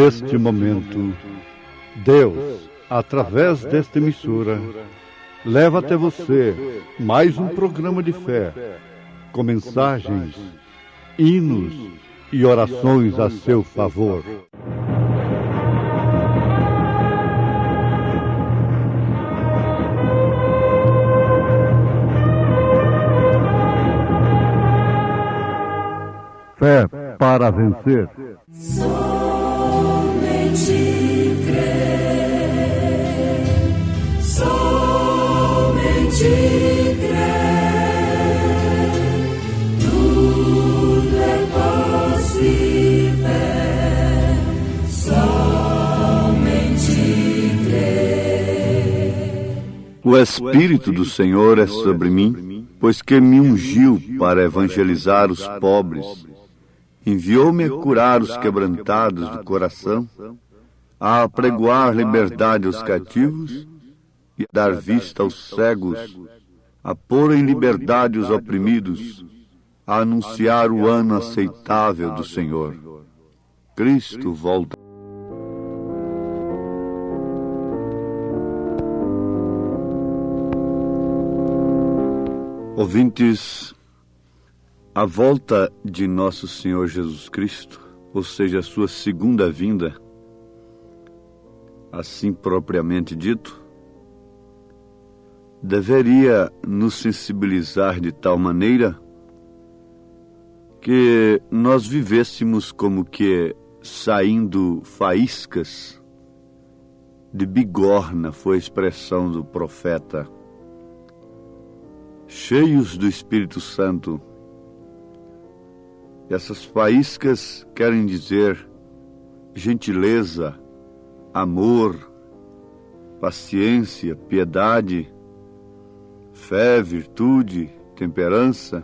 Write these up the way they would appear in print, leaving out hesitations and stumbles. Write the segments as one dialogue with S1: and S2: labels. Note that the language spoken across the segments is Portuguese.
S1: neste momento, Deus, através desta emissora, leva até você mais um programa de fé, com mensagens, hinos e orações a seu favor. Fé para vencer.
S2: Somente crer, somente crer, tudo é possível, somente crer.
S3: O Espírito do Senhor é sobre mim, pois que me ungiu para evangelizar os pobres. Enviou-me a curar os quebrantados do coração, a apregoar liberdade aos cativos e a dar vista aos cegos, a pôr em liberdade os oprimidos, a anunciar o ano aceitável do Senhor. Cristo volta. Ouvintes, a volta de nosso Senhor Jesus Cristo, ou seja, a sua segunda vinda, assim propriamente dito, deveria nos sensibilizar de tal maneira que nós vivêssemos como que saindo faíscas de bigorna, foi a expressão do profeta, cheios do Espírito Santo. E essas faíscas querem dizer gentileza, amor, paciência, piedade, fé, virtude, temperança,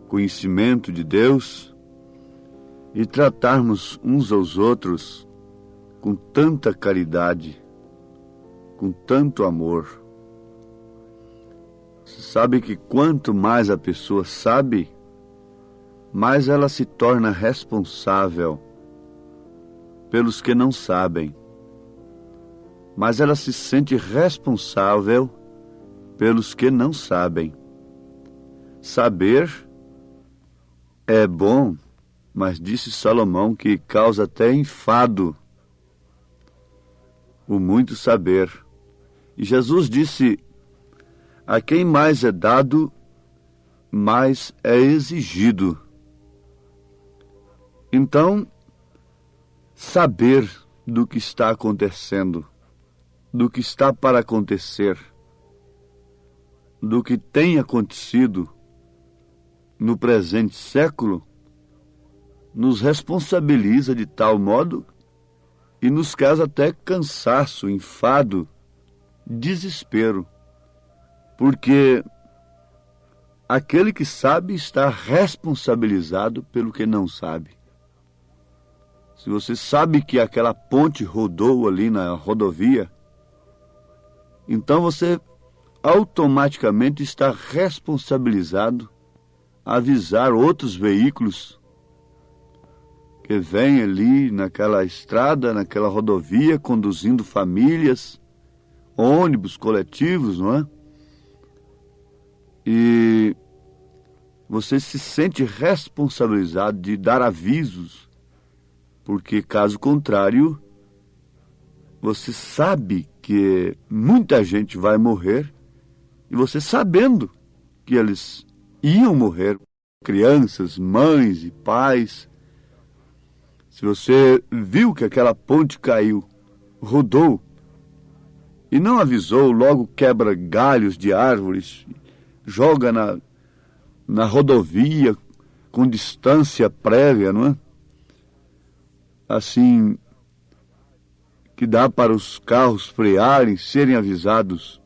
S3: conhecimento de Deus e tratarmos uns aos outros com tanta caridade, com tanto amor. Você sabe que quanto mais a pessoa sabe, mais ela se torna responsável pelos que não sabem. Mas ela se sente responsável pelos que não sabem. Saber é bom, mas disse Salomão que causa até enfado o muito saber. E Jesus disse: a quem mais é dado, mais é exigido. Então, saber do que está acontecendo, do que está para acontecer, do que tem acontecido no presente século, nos responsabiliza de tal modo e nos causa até cansaço, enfado, desespero, porque aquele que sabe está responsabilizado pelo que não sabe. Se você sabe que aquela ponte rodou ali na rodovia, então você automaticamente está responsabilizado a avisar outros veículos que vêm ali naquela estrada, naquela rodovia, conduzindo famílias, ônibus coletivos, não é? E você se sente responsabilizado de dar avisos, porque, caso contrário, você sabe que muita gente vai morrer, e você sabendo que eles iam morrer, crianças, mães e pais, se você viu que aquela ponte caiu, rodou, e não avisou, logo quebra galhos de árvores, joga na rodovia com distância prévia, não é? Assim, que dá para os carros frearem, serem avisados.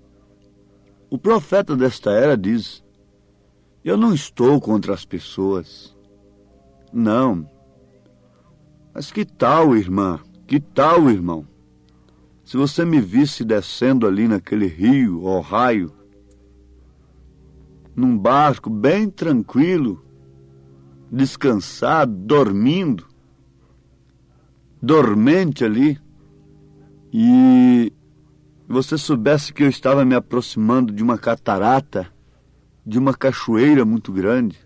S3: O profeta desta era diz: eu não estou contra as pessoas. Não. Mas que tal, irmã? Que tal, irmão? Se você me visse descendo ali naquele rio, Ohio, num barco bem tranquilo, descansado, dormindo, dormente ali, e você soubesse que eu estava me aproximando de uma catarata, de uma cachoeira muito grande,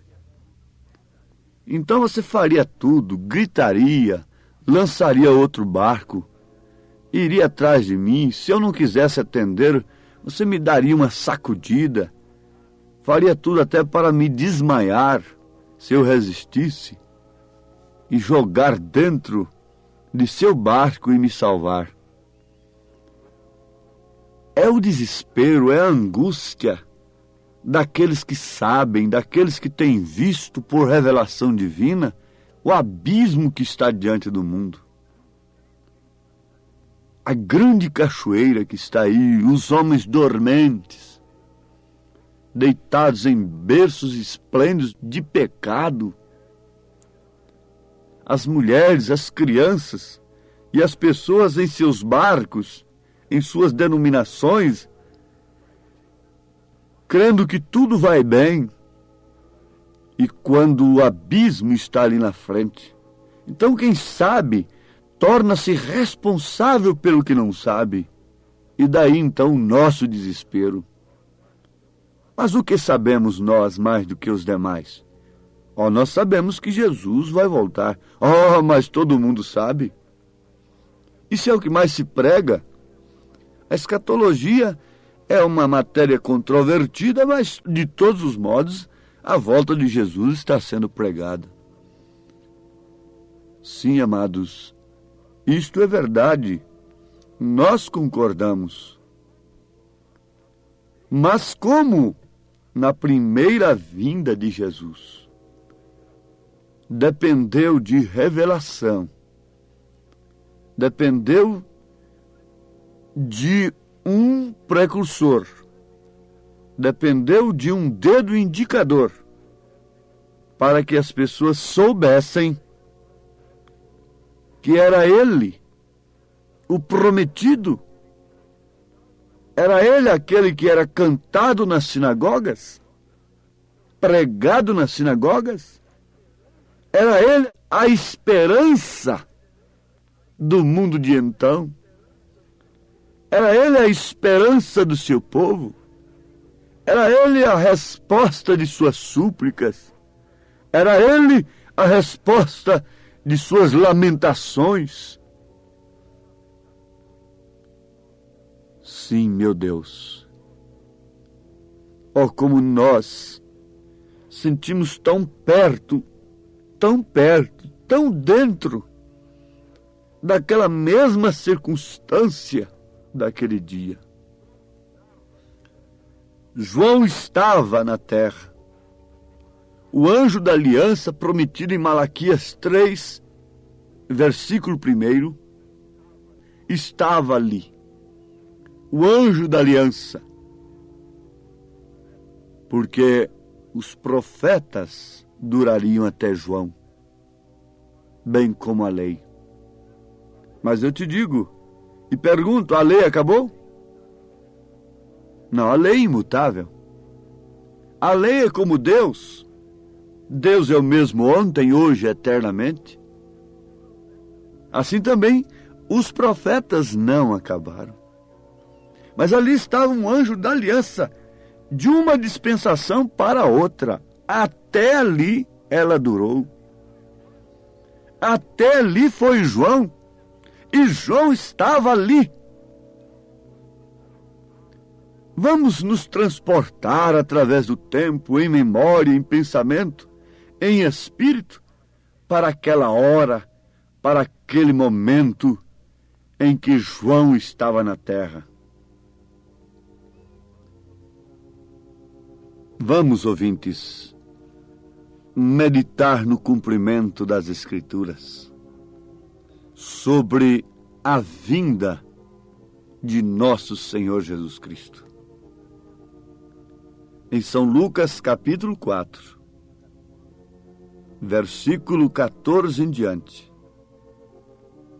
S3: então você faria tudo, gritaria, lançaria outro barco, iria atrás de mim. Se eu não quisesse atender, você me daria uma sacudida, faria tudo até para me desmaiar, se eu resistisse, e jogar dentro de seu barco e me salvar. É o desespero, é a angústia daqueles que sabem, daqueles que têm visto por revelação divina o abismo que está diante do mundo. A grande cachoeira que está aí, os homens dormentes, deitados em berços esplêndidos de pecado, as mulheres, as crianças e as pessoas em seus barcos, em suas denominações, crendo que tudo vai bem, e quando o abismo está ali na frente. Então, quem sabe, torna-se responsável pelo que não sabe, e daí então o nosso desespero. Mas o que sabemos nós mais do que os demais? Nós sabemos que Jesus vai voltar. Mas todo mundo sabe. Isso é o que mais se prega. A escatologia é uma matéria controvertida, mas, de todos os modos, a volta de Jesus está sendo pregada. Sim, amados, isto é verdade. Nós concordamos. Mas como na primeira vinda de Jesus dependeu de revelação, dependeu de um precursor, dependeu de um dedo indicador para que as pessoas soubessem que era ele o prometido, era ele aquele que era cantado nas sinagogas, pregado nas sinagogas, era ele a esperança do mundo de então, era ele a esperança do seu povo, era ele a resposta de suas súplicas, era ele a resposta de suas lamentações. Sim, meu Deus. Como nós sentimos tão perto, tão dentro daquela mesma circunstância daquele dia. João estava na terra. O anjo da aliança prometido em Malaquias 3, versículo 1, estava ali. O anjo da aliança. Porque os profetas durariam até João, bem como a lei. Mas eu te digo, e pergunto, a lei acabou? Não, a lei é imutável. A lei é como Deus. Deus é o mesmo ontem, hoje, eternamente. Assim também, os profetas não acabaram. Mas ali estava um anjo da aliança, de uma dispensação para outra. Até ali ela durou. Até ali foi João. E João estava ali. Vamos nos transportar através do tempo, em memória, em pensamento, em espírito, para aquela hora, para aquele momento em que João estava na terra. Vamos, ouvintes, meditar no cumprimento das Escrituras sobre a vinda de nosso Senhor Jesus Cristo. Em São Lucas, capítulo 4, versículo 14 em diante,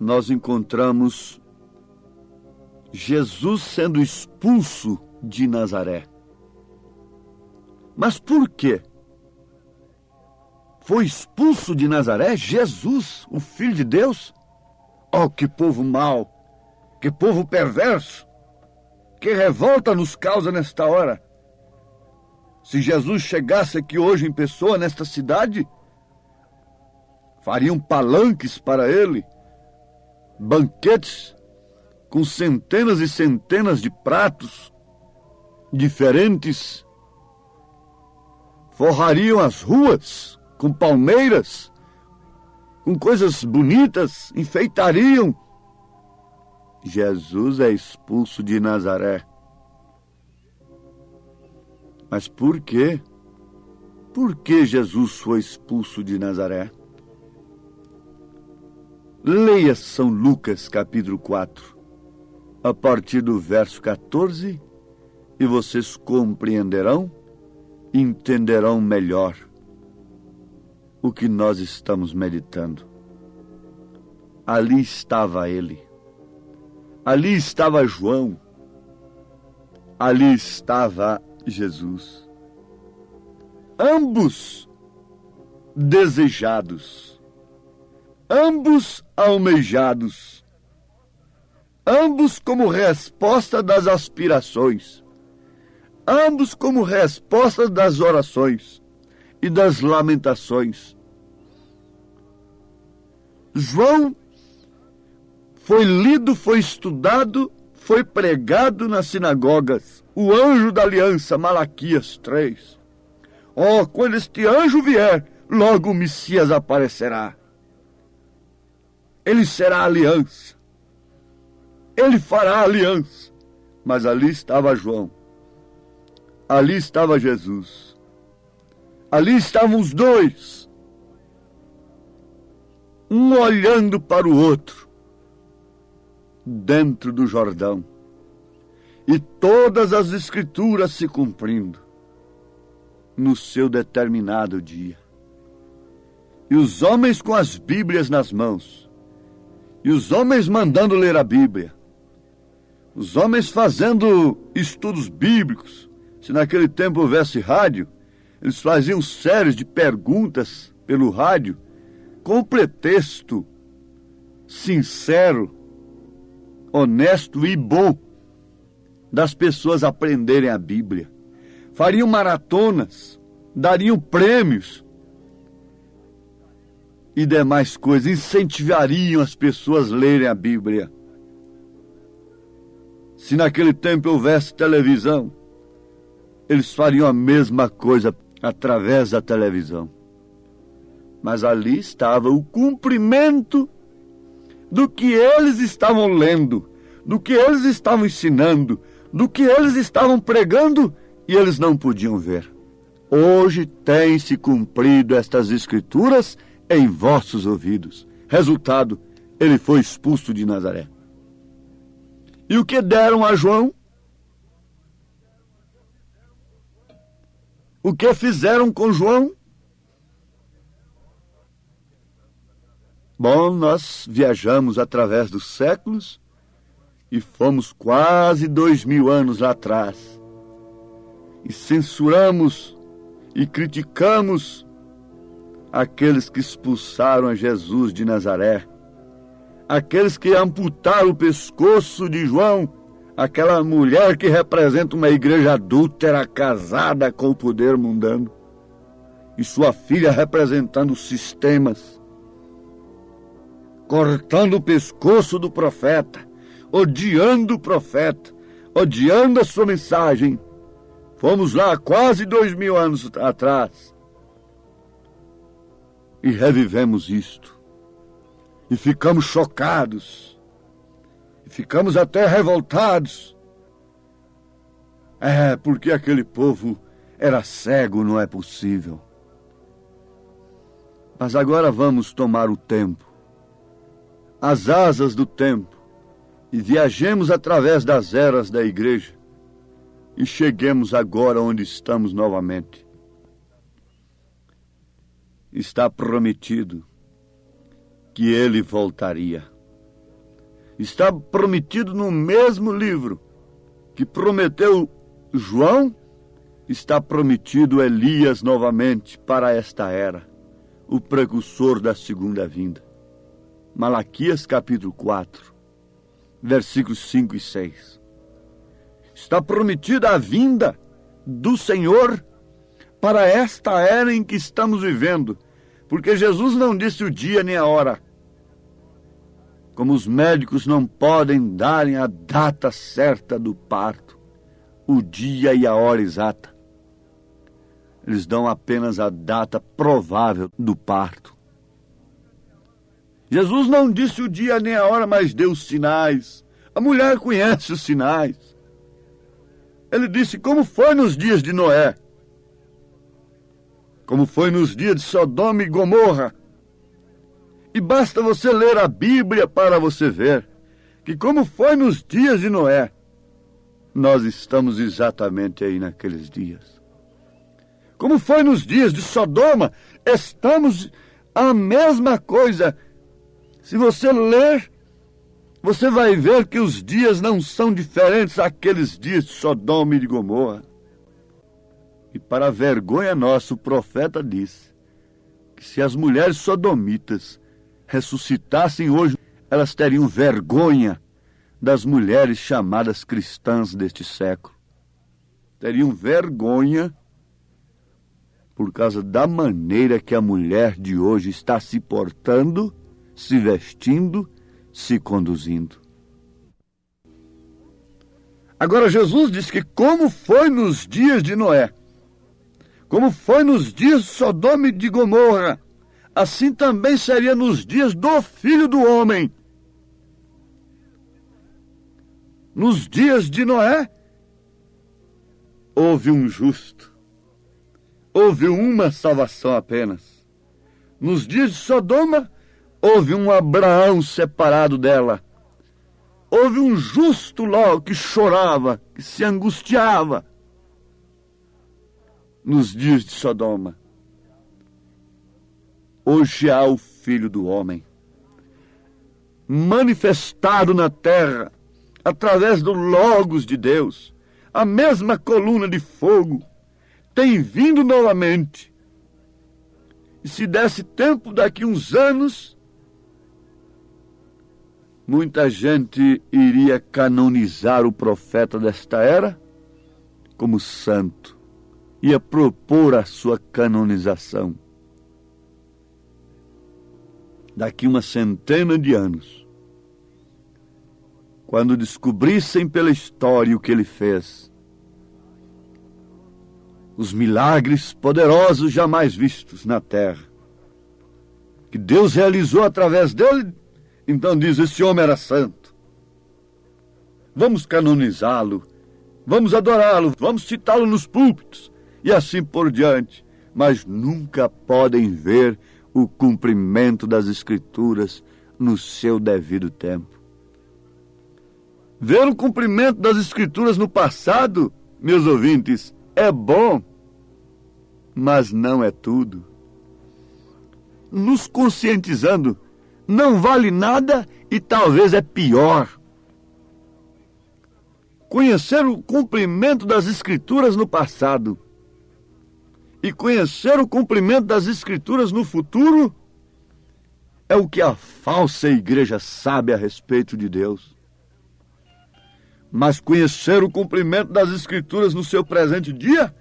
S3: nós encontramos Jesus sendo expulso de Nazaré. Mas por quê? Foi expulso de Nazaré Jesus, o Filho de Deus? Oh, que povo mau! Que povo perverso! Que revolta nos causa nesta hora! Se Jesus chegasse aqui hoje em pessoa nesta cidade, fariam palanques para ele, banquetes com centenas e centenas de pratos diferentes, forrariam as ruas com palmeiras, com coisas bonitas, enfeitariam. Jesus é expulso de Nazaré. Mas por quê? Por que Jesus foi expulso de Nazaré? Leia São Lucas, capítulo 4, a partir do verso 14, e vocês compreenderão, entenderão melhor o que nós estamos meditando. Ali estava ele, ali estava João, ali estava Jesus. Ambos desejados, ambos almejados, ambos como resposta das aspirações, ambos como resposta das orações e das lamentações. João foi lido, foi estudado, foi pregado nas sinagogas. O anjo da aliança, Malaquias 3. Oh, quando este anjo vier, logo o Messias aparecerá. Ele será aliança. Ele fará aliança. Mas ali estava João. Ali estava Jesus. Ali estavam os dois. Um olhando para o outro, dentro do Jordão. E todas as escrituras se cumprindo no seu determinado dia. E os homens com as Bíblias nas mãos. E os homens mandando ler a Bíblia. Os homens fazendo estudos bíblicos. Se naquele tempo houvesse rádio, eles faziam séries de perguntas pelo rádio, com o pretexto sincero, honesto e bom das pessoas aprenderem a Bíblia. Fariam maratonas, dariam prêmios e demais coisas, incentivariam as pessoas a lerem a Bíblia. Se naquele tempo houvesse televisão, eles fariam a mesma coisa através da televisão. Mas ali estava o cumprimento do que eles estavam lendo, do que eles estavam ensinando, do que eles estavam pregando, e eles não podiam ver. Hoje tem se cumprido estas escrituras em vossos ouvidos. Resultado, ele foi expulso de Nazaré. E o que deram a João? O que fizeram com João? Bom, nós viajamos através dos séculos e fomos quase 2000 anos lá atrás. E censuramos e criticamos aqueles que expulsaram a Jesus de Nazaré, aqueles que amputaram o pescoço de João, aquela mulher que representa uma igreja adúltera casada com o poder mundano, e sua filha representando os sistemas, cortando o pescoço do profeta, odiando o profeta, odiando a sua mensagem. Fomos lá quase 2000 anos atrás e revivemos isto. E ficamos chocados. E ficamos até revoltados. Porque aquele povo era cego, não é possível. Mas agora vamos tomar o tempo, as asas do tempo, e viajemos através das eras da igreja e cheguemos agora onde estamos novamente. Está prometido que ele voltaria. Está prometido no mesmo livro que prometeu João, está prometido Elias novamente para esta era, o precursor da segunda vinda. Malaquias capítulo 4, versículos 5 e 6. Está prometida a vinda do Senhor para esta era em que estamos vivendo, porque Jesus não disse o dia nem a hora. Como os médicos não podem darem a data certa do parto, o dia e a hora exata. Eles dão apenas a data provável do parto. Jesus não disse o dia nem a hora, mas deu os sinais. A mulher conhece os sinais. Ele disse como foi nos dias de Noé, como foi nos dias de Sodoma e Gomorra. E basta você ler a Bíblia para você ver que como foi nos dias de Noé, nós estamos exatamente aí naqueles dias. Como foi nos dias de Sodoma, estamos a mesma coisa. Se você ler, você vai ver que os dias não são diferentes daqueles dias de Sodoma e de Gomorra. E para a vergonha nossa, o profeta disse que se as mulheres sodomitas ressuscitassem hoje, elas teriam vergonha das mulheres chamadas cristãs deste século. Teriam vergonha por causa da maneira que a mulher de hoje está se portando, se vestindo, se conduzindo. Agora Jesus diz que como foi nos dias de Noé, como foi nos dias de Sodoma e de Gomorra, assim também seria nos dias do Filho do Homem. Nos dias de Noé, houve um justo. Houve uma salvação apenas. Nos dias de Sodoma, houve um Abraão separado dela. Houve um justo Ló que chorava, que se angustiava. Nos dias de Sodoma. Hoje há o Filho do Homem, manifestado na terra, através do Logos de Deus. A mesma coluna de fogo tem vindo novamente. E se desse tempo, daqui uns anos, muita gente iria canonizar o profeta desta era como santo. Ia propor a sua canonização. Daqui uma centena de anos, quando descobrissem pela história o que ele fez, os milagres poderosos jamais vistos na terra, que Deus realizou através dele, então diz, esse homem era santo. Vamos canonizá-lo, vamos adorá-lo, vamos citá-lo nos púlpitos, e assim por diante, mas nunca podem ver o cumprimento das Escrituras no seu devido tempo. Ver o cumprimento das Escrituras no passado, meus ouvintes, é bom, mas não é tudo. Nos conscientizando, não vale nada e talvez é pior. Conhecer o cumprimento das Escrituras no passado e conhecer o cumprimento das Escrituras no futuro é o que a falsa igreja sabe a respeito de Deus. Mas conhecer o cumprimento das Escrituras no seu presente dia,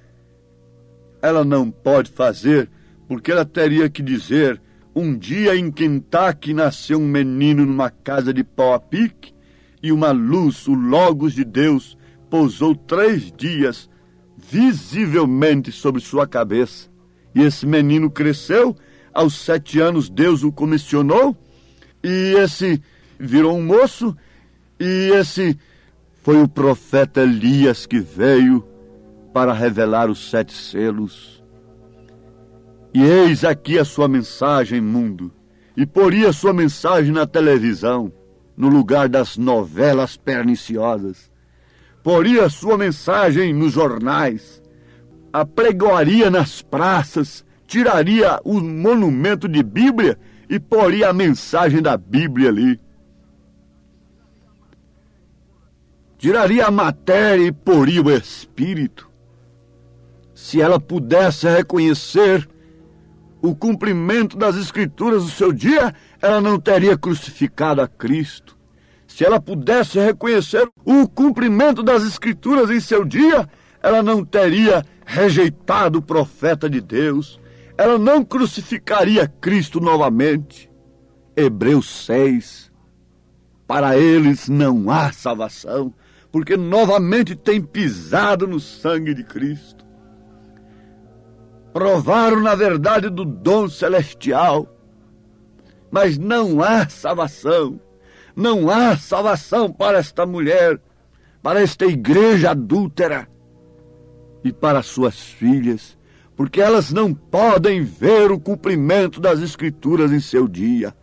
S3: ela não pode fazer, porque ela teria que dizer, um dia em Kentucky nasceu um menino numa casa de pau a pique, e uma luz, o Logos de Deus, pousou 3 dias visivelmente sobre sua cabeça. E esse menino cresceu, aos 7 anos Deus o comissionou, e esse virou um moço, e esse foi o profeta Elias que veio para revelar os 7 selos. E eis aqui a sua mensagem, mundo, e poria a sua mensagem na televisão, no lugar das novelas perniciosas. Poria a sua mensagem nos jornais, apregoaria nas praças, tiraria o monumento de Bíblia e poria a mensagem da Bíblia ali. Tiraria a matéria e poria o espírito. Se ela pudesse reconhecer o cumprimento das Escrituras no seu dia, ela não teria crucificado a Cristo. Se ela pudesse reconhecer o cumprimento das Escrituras em seu dia, ela não teria rejeitado o profeta de Deus. Ela não crucificaria Cristo novamente. Hebreus 6. Para eles não há salvação, porque novamente têm pisado no sangue de Cristo. Provaram na verdade do dom celestial, mas não há salvação. Não há salvação para esta mulher, para esta igreja adúltera e para suas filhas, porque elas não podem ver o cumprimento das Escrituras em seu dia.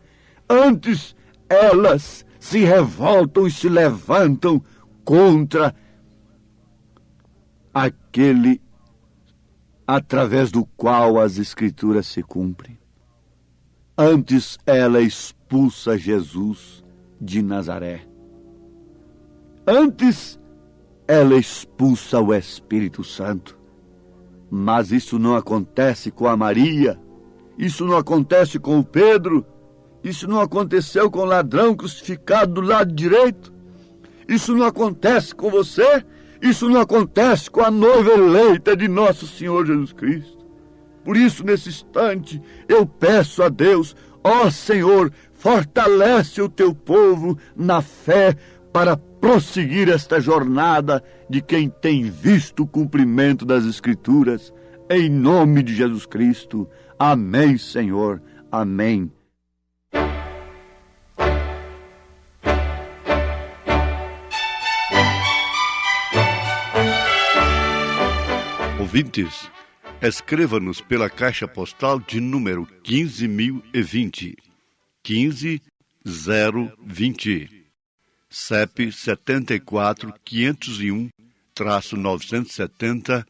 S3: Antes, elas se revoltam e se levantam contra aquele através do qual as Escrituras se cumprem. Antes, ela expulsa Jesus de Nazaré. Antes, ela expulsa o Espírito Santo. Mas isso não acontece com a Maria, isso não acontece com o Pedro, isso não aconteceu com o ladrão crucificado do lado direito, isso não acontece com você, isso não acontece com a noiva eleita de nosso Senhor Jesus Cristo. Por isso, nesse instante, eu peço a Deus, ó Senhor, fortalece o teu povo na fé para prosseguir esta jornada de quem tem visto o cumprimento das Escrituras. Em nome de Jesus Cristo. Amém, Senhor. Amém.
S1: Ouvintes, escreva-nos pela Caixa Postal de número 15.020, 15020, CEP 74.501-970,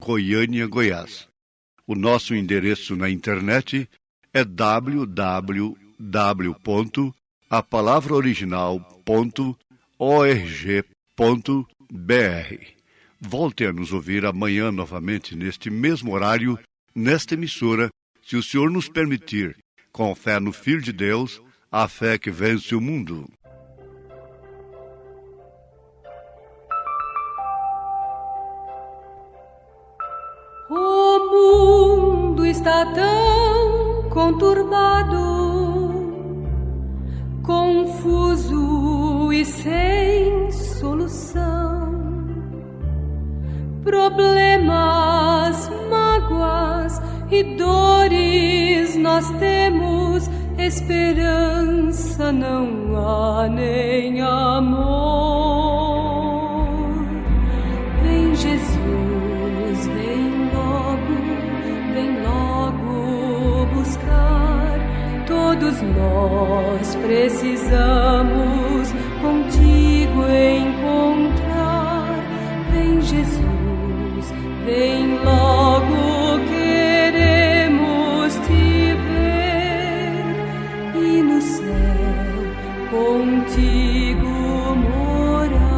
S1: Goiânia, Goiás. O nosso endereço na internet é www.apalavraoriginal.org.br. Volte a nos ouvir amanhã novamente neste mesmo horário, nesta emissora, se o Senhor nos permitir, com fé no Filho de Deus, a fé que vence o mundo.
S4: O mundo está tão conturbado, confuso e sem solução. Problemas, mágoas e dores nós temos, esperança não há nem amor. Vem Jesus, vem logo buscar. Todos nós precisamos contigo encontrar. Vem Jesus, vem logo, queremos te ver e no céu contigo morar.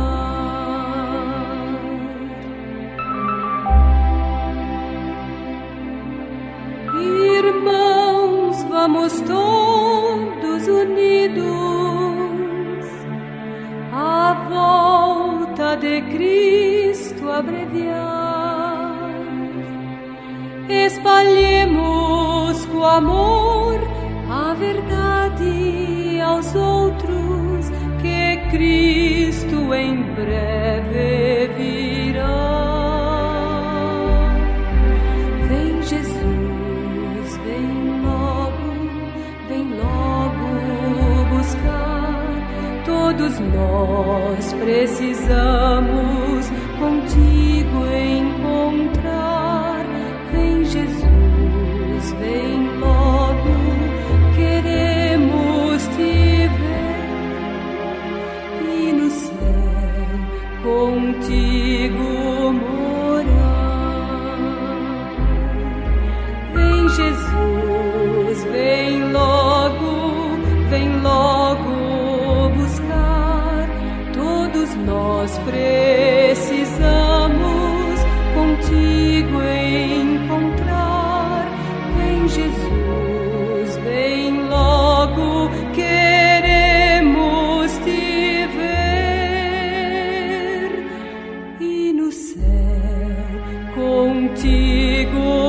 S4: Irmãos, vamos todos unidos à volta de Cristo abreviar. Espalhemos com amor a verdade aos outros, que Cristo em breve virá. Vem Jesus, vem logo buscar. Todos nós precisamos contigo encontrar. Vem Jesus, vem logo, queremos te ver e no céu contigo morar. Vem Jesus, vem logo buscar. Todos nós precisamos céu contigo